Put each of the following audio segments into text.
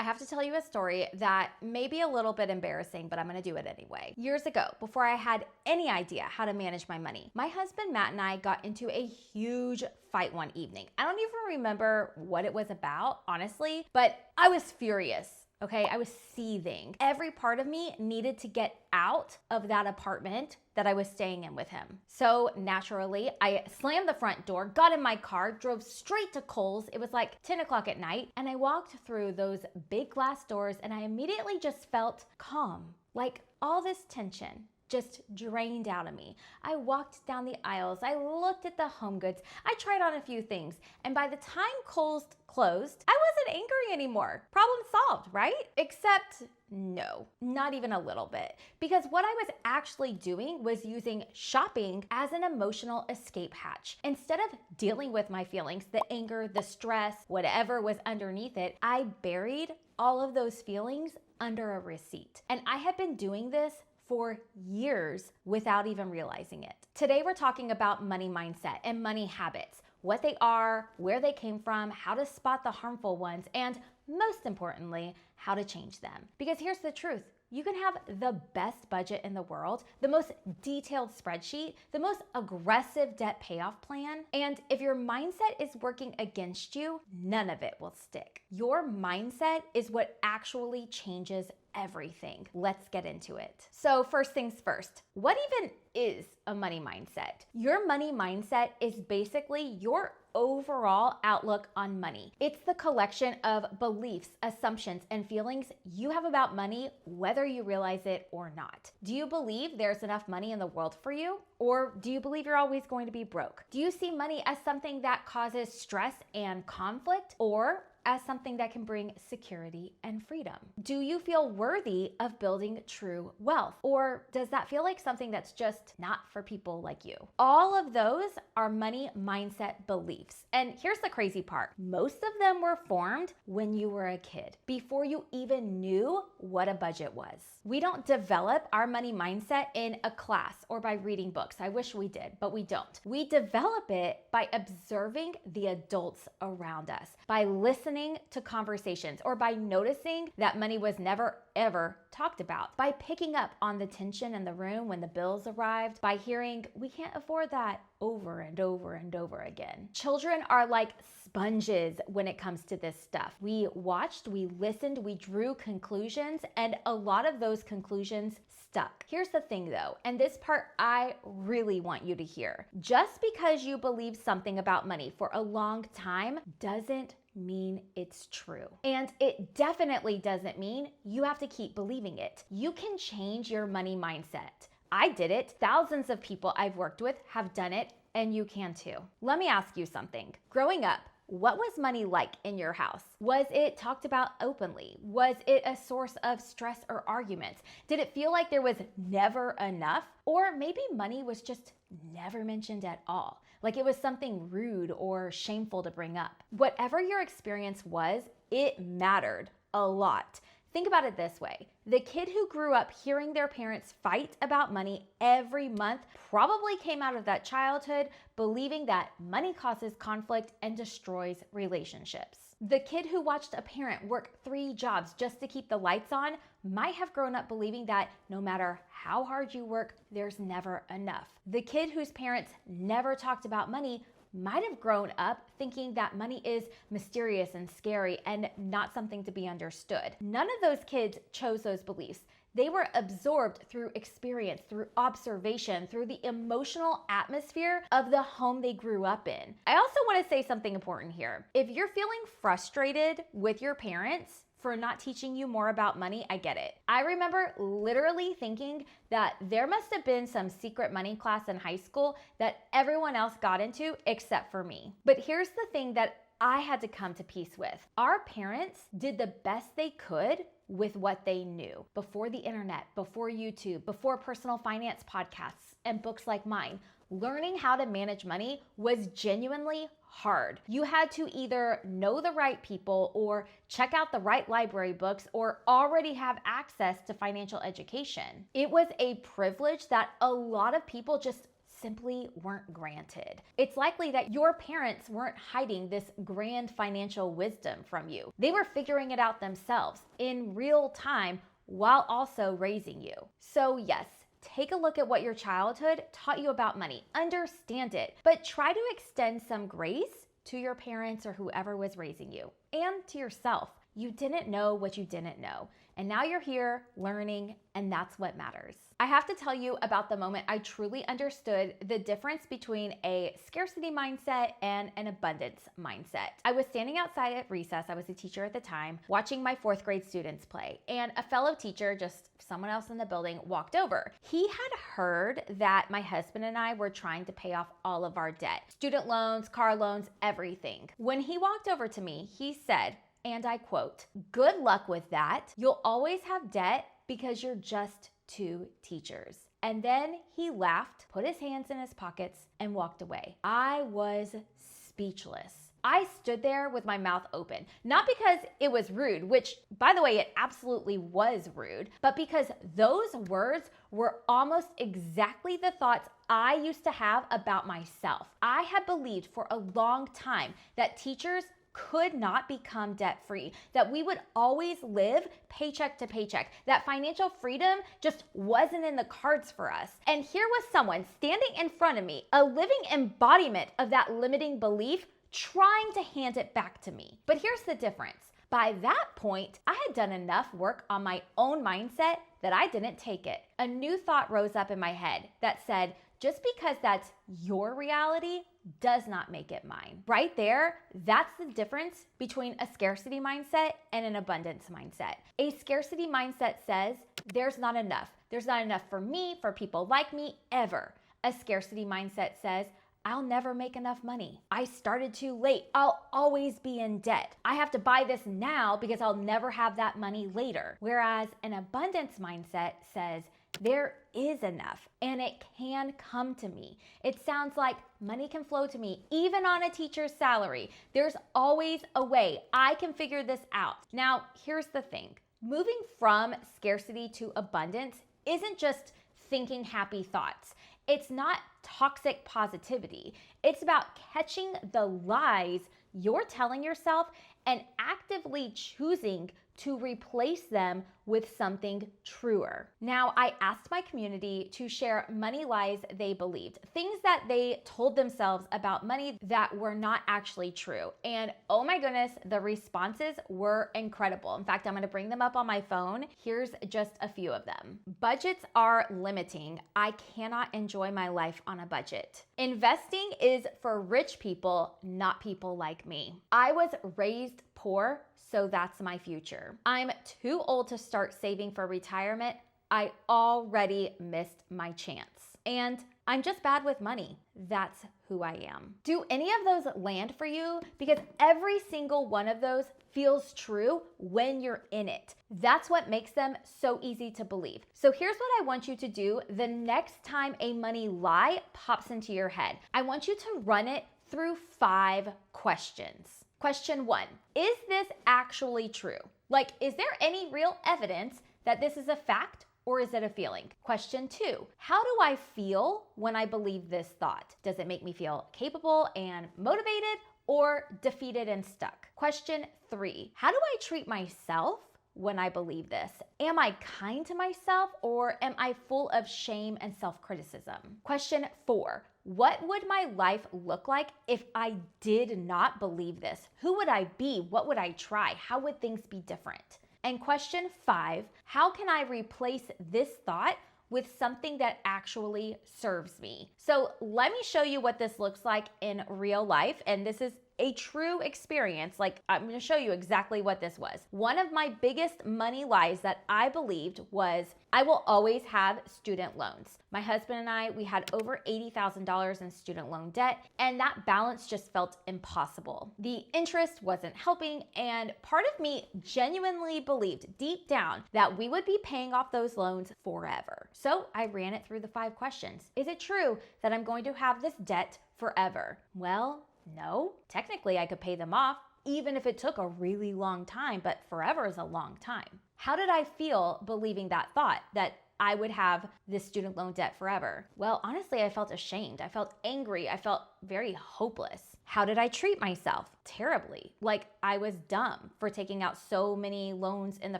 I have to tell you a story that may be a little bit embarrassing, but I'm gonna do it anyway. Years ago, before I had any idea how to manage my money, my husband Matt and I got into a huge fight one evening. I don't even remember what it was about, honestly, but I was furious. Okay, I was seething. Every part of me needed to get out of that apartment that I was staying in with him. So naturally, I slammed the front door, got in my car, drove straight to Kohl's. It was like 10 o'clock at night, and I walked through those big glass doors, and I immediately just felt calm, like all this tension just drained out of me. I walked down the aisles, I looked at the home goods, I tried on a few things, and by the time Kohl's closed, I wasn't angry anymore. Problem solved, right? Except no, not even a little bit. Because what I was actually doing was using shopping as an emotional escape hatch. Instead of dealing with my feelings, the anger, the stress, whatever was underneath it, I buried all of those feelings under a receipt. And I had been doing this for years without even realizing it. Today, we're talking about money mindset and money habits, what they are, where they came from, how to spot the harmful ones, and most importantly, how to change them. Because here's the truth. You can have the best budget in the world, the most detailed spreadsheet, the most aggressive debt payoff plan, and if your mindset is working against you, none of it will stick. Your mindset is what actually changes everything. Let's get into it. So first things first, what even is a money mindset? Your money mindset is basically your overall outlook on money. It's the collection of beliefs, assumptions, and feelings you have about money, whether you realize it or not. Do you believe there's enough money in the world for you? Or do you believe you're always going to be broke? Do you see money as something that causes stress and conflict, or as something that can bring security and freedom? Do you feel worthy of building true wealth? Or does that feel like something that's just not for people like you? All of those are money mindset beliefs. And here's the crazy part. Most of them were formed when you were a kid, before you even knew what a budget was. We don't develop our money mindset in a class or by reading books. I wish we did, but we don't. We develop it by observing the adults around us, by listening to conversations, or by noticing that money was never ever talked about, by picking up on the tension in the room when the bills arrived, by hearing we can't afford that over and over and over again. Children are like sponges when it comes to this stuff. We watched, we listened, we drew conclusions, and a lot of those conclusions stuck. Here's the thing though, and this part I really want you to hear. Just because you believe something about money for a long time doesn't mean it's true. And it definitely doesn't mean you have to keep believing it. You can change your money mindset. I did it. Thousands of people I've worked with have done it, and you can too. Let me ask you something. Growing up, what was money like in your house? Was it talked about openly? Was it a source of stress or arguments? Did it feel like there was never enough? Or maybe money was just never mentioned at all, like it was something rude or shameful to bring up. Whatever your experience was, it mattered a lot. Think about it this way. The kid who grew up hearing their parents fight about money every month probably came out of that childhood believing that money causes conflict and destroys relationships. The kid who watched a parent work 3 jobs just to keep the lights on might have grown up believing that no matter how hard you work, there's never enough. The kid whose parents never talked about money might have grown up thinking that money is mysterious and scary and not something to be understood. None of those kids chose those beliefs. They were absorbed through experience, through observation, through the emotional atmosphere of the home they grew up in. I also want to say something important here. If you're feeling frustrated with your parents for not teaching you more about money, I get it. I remember literally thinking that there must have been some secret money class in high school that everyone else got into except for me. But here's the thing that I had to come to peace with. Our parents did the best they could with what they knew before the internet, before YouTube, before personal finance podcasts and books like mine. Learning how to manage money was genuinely hard. You had to either know the right people or check out the right library books or already have access to financial education. It was a privilege that a lot of people just simply weren't granted. It's likely that your parents weren't hiding this grand financial wisdom from you. They were figuring it out themselves in real time while also raising you. So yes, take a look at what your childhood taught you about money. Understand it, but try to extend some grace to your parents or whoever was raising you, and to yourself. You didn't know what you didn't know, and now you're here learning, and that's what matters. I have to tell you about the moment I truly understood the difference between a scarcity mindset and an abundance mindset. I was standing outside at recess, I was a teacher at the time, watching my 4th grade students play, and a fellow teacher, just someone else in the building, walked over. He had heard that my husband and I were trying to pay off all of our debt, student loans, car loans, everything. When he walked over to me, he said, and I quote, "Good luck with that. You'll always have debt because you're just 2 teachers." And then he laughed, put his hands in his pockets, and walked away. I was speechless. I stood there with my mouth open, not because it was rude, which, by the way, it absolutely was rude, but because those words were almost exactly the thoughts I used to have about myself. I had believed for a long time that teachers could not become debt-free, that we would always live paycheck to paycheck, that financial freedom just wasn't in the cards for us. And here was someone standing in front of me, a living embodiment of that limiting belief, trying to hand it back to me. But here's the difference. By that point, I had done enough work on my own mindset that I didn't take it. A new thought rose up in my head that said, just because that's your reality does not make it mine. Right there, that's the difference between a scarcity mindset and an abundance mindset. A scarcity mindset says, there's not enough. There's not enough for me, for people like me, ever. A scarcity mindset says, I'll never make enough money. I started too late. I'll always be in debt. I have to buy this now because I'll never have that money later. Whereas an abundance mindset says, there is enough and it can come to me. It sounds like money can flow to me even on a teacher's salary. There's always a way. I can figure this out. Now, here's the thing. Moving from scarcity to abundance isn't just thinking happy thoughts. It's not toxic positivity. It's about catching the lies you're telling yourself and actively choosing to replace them with something truer. Now, I asked my community to share money lies they believed, things that they told themselves about money that were not actually true. And oh my goodness, the responses were incredible. In fact, I'm gonna bring them up on my phone. Here's just a few of them. Budgets are limiting. I cannot enjoy my life on a budget. Investing is for rich people, not people like me. I was raised poor, so that's my future. I'm too old to start saving for retirement. I already missed my chance. And I'm just bad with money. That's who I am. Do any of those land for you? Because every single one of those feels true when you're in it. That's what makes them so easy to believe. So here's what I want you to do the next time a money lie pops into your head. I want you to run it through 5 questions. Question 1, is this actually true? Like, is there any real evidence that this is a fact or is it a feeling? Question 2, how do I feel when I believe this thought? Does it make me feel capable and motivated or defeated and stuck? Question 3, how do I treat myself when I believe this? Am I kind to myself or am I full of shame and self-criticism? Question 4, what would my life look like if I did not believe this? Who would I be? What would I try? How would things be different? And question 5, how can I replace this thought with something that actually serves me? So let me show you what this looks like in real life. And this is a true experience. Like, I'm going to show you exactly what this was. One of my biggest money lies that I believed was I will always have student loans. My husband and I, we had over $80,000 in student loan debt, and that balance just felt impossible. The interest wasn't helping, and part of me genuinely believed deep down that we would be paying off those loans forever. So I ran it through the 5 questions. Is it true that I'm going to have this debt forever? Well, no. Technically, I could pay them off, even if it took a really long time, but forever is a long time. How did I feel believing that thought, that I would have this student loan debt forever. Well, honestly, I felt ashamed. I felt angry. I felt very hopeless. How did I treat myself? Terribly. Like I was dumb for taking out so many loans in the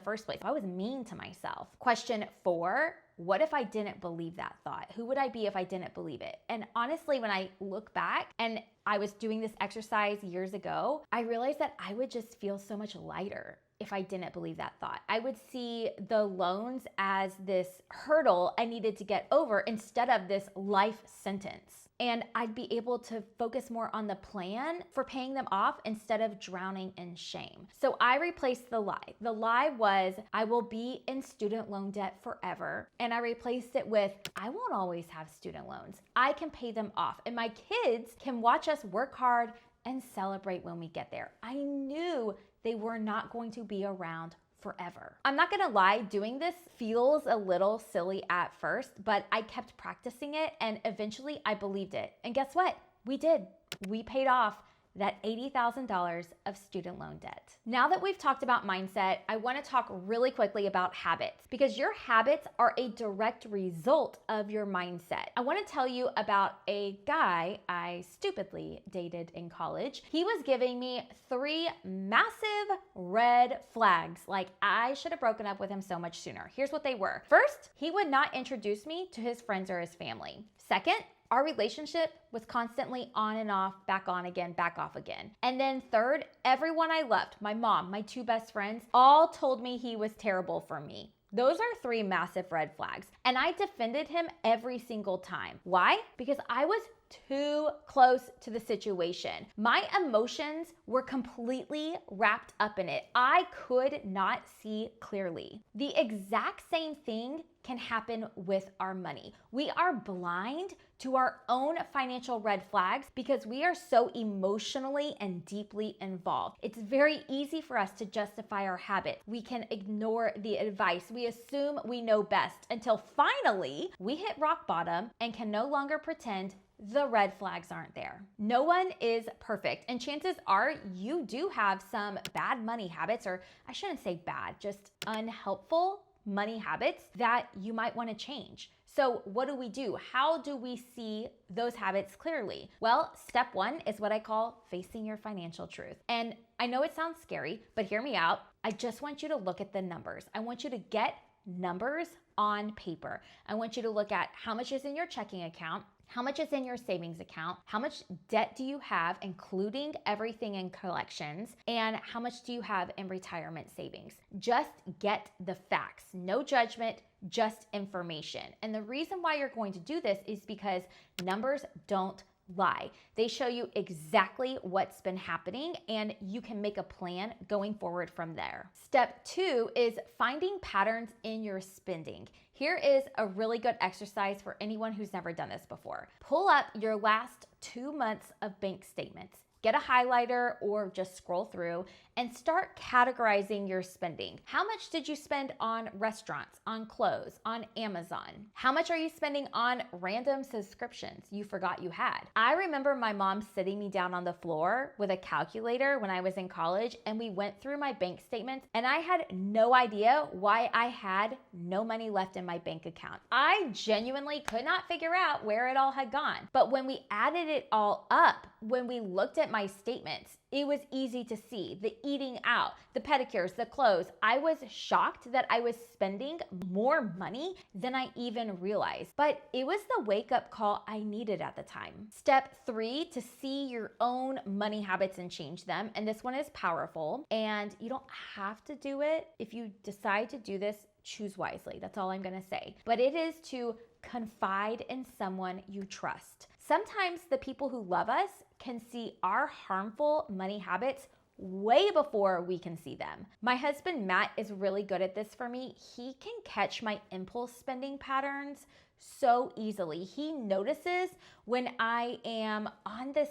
first place. I was mean to myself. Question 4, what if I didn't believe that thought? Who would I be if I didn't believe it? And honestly, when I look back and I was doing this exercise years ago, I realized that I would just feel so much lighter if I didn't believe that thought. I would see the loans as this hurdle I needed to get over instead of this life sentence. And I'd be able to focus more on the plan for paying them off instead of drowning in shame. So I replaced the lie. The lie was, I will be in student loan debt forever. And I replaced it with, I won't always have student loans. I can pay them off. And my kids can watch us work hard and celebrate when we get there. I knew they were not going to be around forever. I'm not gonna lie, doing this feels a little silly at first, but I kept practicing it and eventually I believed it. And guess what? We did. We paid off that $80,000 of student loan debt. Now that we've talked about mindset, I wanna talk really quickly about habits because your habits are a direct result of your mindset. I wanna tell you about a guy I stupidly dated in college. He was giving me 3 massive red flags, like I should have broken up with him so much sooner. Here's what they were. First, he would not introduce me to his friends or his family. Second, our relationship was constantly on and off, back on again, back off again. And then third, everyone I loved, my mom, my 2 best friends, all told me he was terrible for me. Those are 3 massive red flags. And I defended him every single time. Why? Because I was too close to the situation. My emotions were completely wrapped up in it. I could not see clearly. The exact same thing can happen with our money. We are blind to our own financial red flags because we are so emotionally and deeply involved. It's very easy for us to justify our habits. We can ignore the advice. We assume we know best until finally we hit rock bottom and can no longer pretend the red flags aren't there. No one is perfect, and chances are you do have some bad money habits, or I shouldn't say bad, just unhelpful money habits that you might want to change. So what do? How do we see those habits clearly? Well, step 1 is what I call facing your financial truth. And I know it sounds scary, but hear me out. I just want you to look at the numbers. I want you to get numbers on paper. I want you to look at how much is in your checking account, how much is in your savings account, how much debt do you have, including everything in collections, and how much do you have in retirement savings? Just get the facts, no judgment, just information. And the reason why you're going to do this is because numbers don't lie. They show you exactly what's been happening and you can make a plan going forward from there. Step 2 is finding patterns in your spending. Here is a really good exercise for anyone who's never done this before. Pull up your last 2 months of bank statements. Get a highlighter or just scroll through and start categorizing your spending. How much did you spend on restaurants, on clothes, on Amazon? How much are you spending on random subscriptions you forgot you had? I remember my mom sitting me down on the floor with a calculator when I was in college, and we went through my bank statements, and I had no idea why I had no money left in my bank account. I genuinely could not figure out where it all had gone. But when we added it all up, when we looked at my statements, it was easy to see the eating out, the pedicures, the clothes. I was shocked that I was spending more money than I even realized, but it was the wake-up call I needed at the time. Step 3, to see your own money habits and change them. And this one is powerful, and you don't have to do it. If you decide to do this, choose wisely. That's all I'm gonna say. But it is to confide in someone you trust. Sometimes the people who love us can see our harmful money habits way before we can see them. My husband, Matt, is really good at this for me. He can catch my impulse spending patterns so easily. He notices when I am on this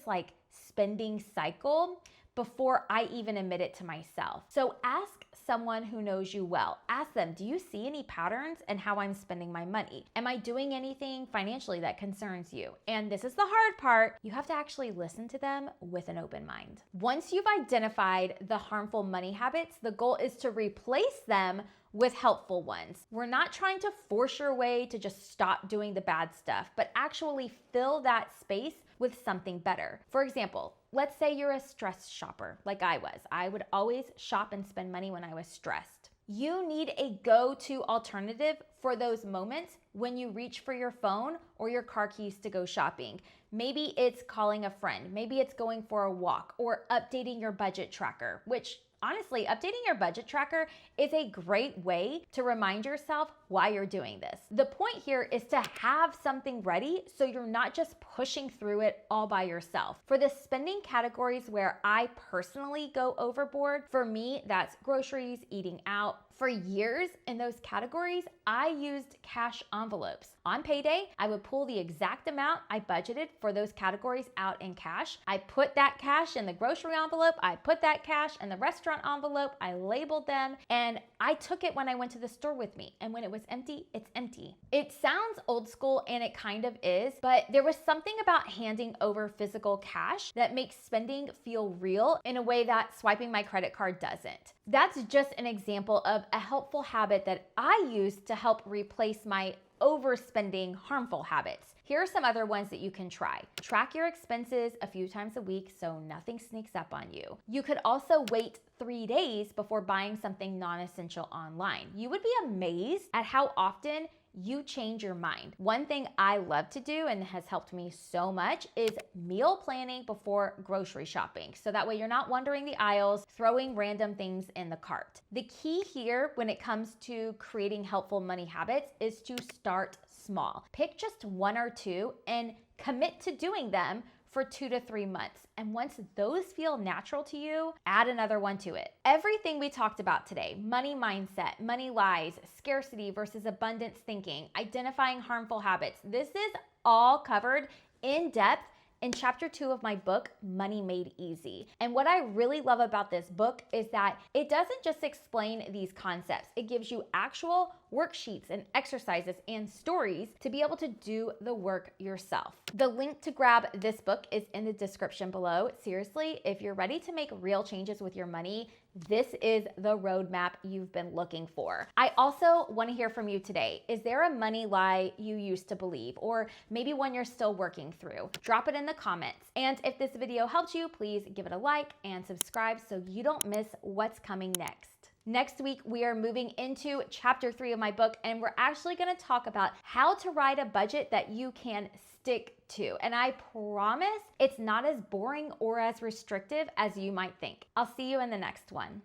spending cycle before I even admit it to myself. So ask someone who knows you well. Ask them, do you see any patterns in how I'm spending my money? Am I doing anything financially that concerns you? And this is the hard part. You have to actually listen to them with an open mind. Once you've identified the harmful money habits, the goal is to replace them with helpful ones. We're not trying to force your way to just stop doing the bad stuff, but actually fill that space with something better. For example, let's say you're a stress shopper like I was. I would always shop and spend money when I was stressed. You need a go-to alternative for those moments when you reach for your phone or your car keys to go shopping. Maybe it's calling a friend, maybe it's going for a walk, or updating your budget tracker, which honestly, updating your budget tracker is a great way to remind yourself why you're doing this. The point here is to have something ready so you're not just pushing through it all by yourself. For the spending categories where I personally go overboard, for me, that's groceries, eating out. For years in those categories, I used cash envelopes. On payday, I would pull the exact amount I budgeted for those categories out in cash. I put that cash in the grocery envelope. I put that cash in the restaurant envelope. I labeled them, and I took it when I went to the store with me. And when it was empty, it's empty. It sounds old school, and it kind of is, but there was something about handing over physical cash that makes spending feel real in a way that swiping my credit card doesn't. That's just an example of a helpful habit that I use to help replace my overspending harmful habits. Here are some other ones that you can try. Track your expenses a few times a week so nothing sneaks up on you. You could also wait 3 days before buying something non-essential online. You would be amazed at how often you change your mind. One thing I love to do and has helped me so much is meal planning before grocery shopping. So that way you're not wandering the aisles, throwing random things in the cart. The key here when it comes to creating helpful money habits is to start small. Pick just one or two and commit to doing them for 2 to 3 months. And once those feel natural to you, add another one to it. Everything we talked about today, money mindset, money lies, scarcity versus abundance thinking, identifying harmful habits, this is all covered in depth in chapter 2 of my book, Money Made Easy. And what I really love about this book is that it doesn't just explain these concepts. It gives you actual worksheets and exercises and stories to be able to do the work yourself. The link to grab this book is in the description below. Seriously, if you're ready to make real changes with your money, this is the roadmap you've been looking for. I also want to hear from you today. Is there a money lie you used to believe, or maybe one you're still working through? Drop it in the comments. And if this video helped you, please give it a like and subscribe so you don't miss what's coming next. Next week, we are moving into chapter 3 of my book, and we're actually going to talk about how to write a budget that you can stick to. And I promise it's not as boring or as restrictive as you might think. I'll see you in the next one.